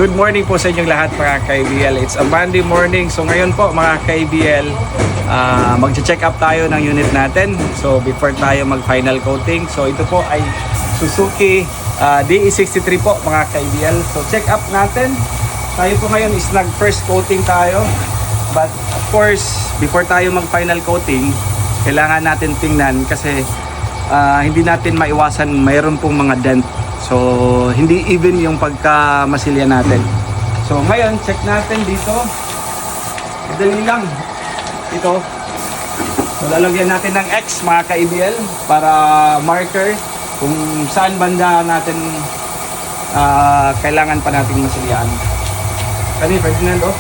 Good morning po sa inyong lahat mga ka-IBL. It's a Monday morning. So ngayon po mga ka-IBL, mag-check up tayo ng unit natin. So before tayo mag-final coating. So ito po ay Suzuki DE63 po mga ka-IBL. So check up natin. Tayo po ngayon is nag-first coating tayo. But of course, before tayo mag-final coating, kailangan natin tingnan kasi hindi natin maiwasan mayroon pong mga dent. So, hindi even yung pagkamasilya natin. So, ngayon, check natin dito. Madali lang. Ito. So, lalagyan natin ng X, mga ka-IBL, para marker kung saan banda natin kailangan pa natin masilyaan. Kani, Ferdinando?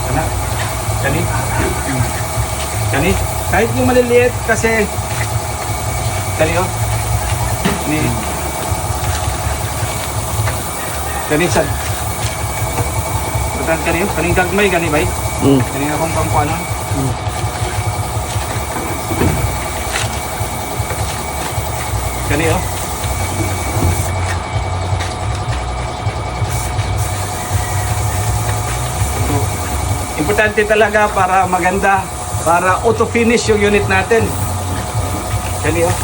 Kana? Kani? Kani? Kahit yung maliliit kasi kani, oh. Kani. Kani sad. Butang kani, kani gagmay kani bay. Kani akong pangkuanon. Kani oh. So, importante talaga para maganda, para auto finish yung unit natin. Kani oh.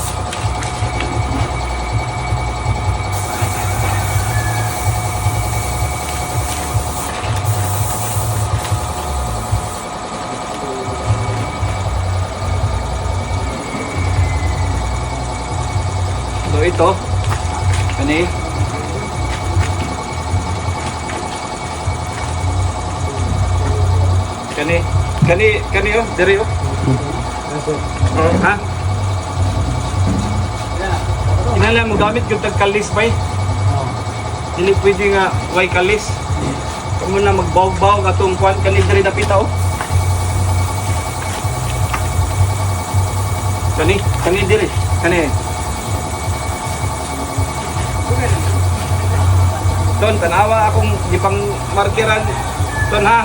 So ito, kani. Kani oh, diri oh. Ha? Inala mo gamit yung tagkalis bay. Dili pwede nga way kalis. Kamo na magbaw-baw katong kuan kani diri dapita oh. Kani diri, kani. Ton, tanawa akong gipang markiran. Ton ha.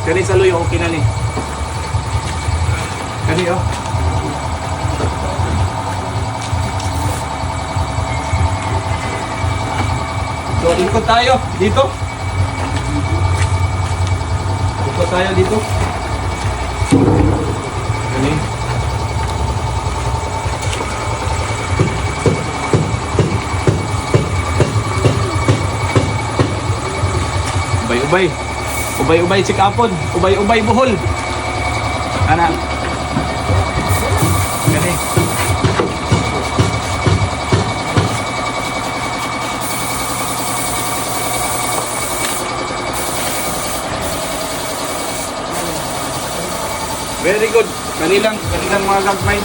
Kani sa luyo, okay na ni. Kani oh. So, ikot tayo dito. Ikot tayo dito. Kani. Ubay sikapon, ubay buhol. Ana. Gani. Very good. Kanilang mga gagmay.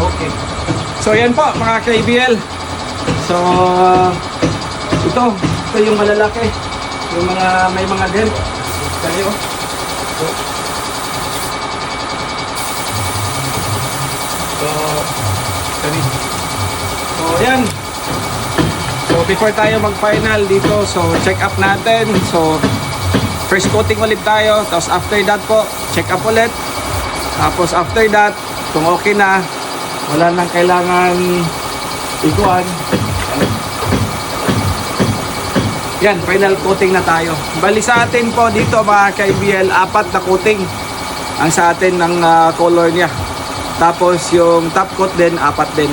Okay. So yan po mga ka-IBL. So ito yung malalaki. Yung may mga dent. Kani oh. So kani. So yan. So before tayo mag-final dito, so check up natin. So first coating ulit tayo. Tapos after that po, check up ulit. Tapos after that, kung okay na, wala nang kailangan ikuan. Yan, final coating na tayo. Bali sa atin po dito mga ka-IBL, 4 na coating ang sa atin ng color niya. Tapos yung top coat din, 4 din.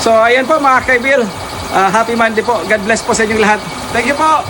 So ayan po mga ka-IBL, happy Monday po. God bless po sa inyong lahat. Thank you po.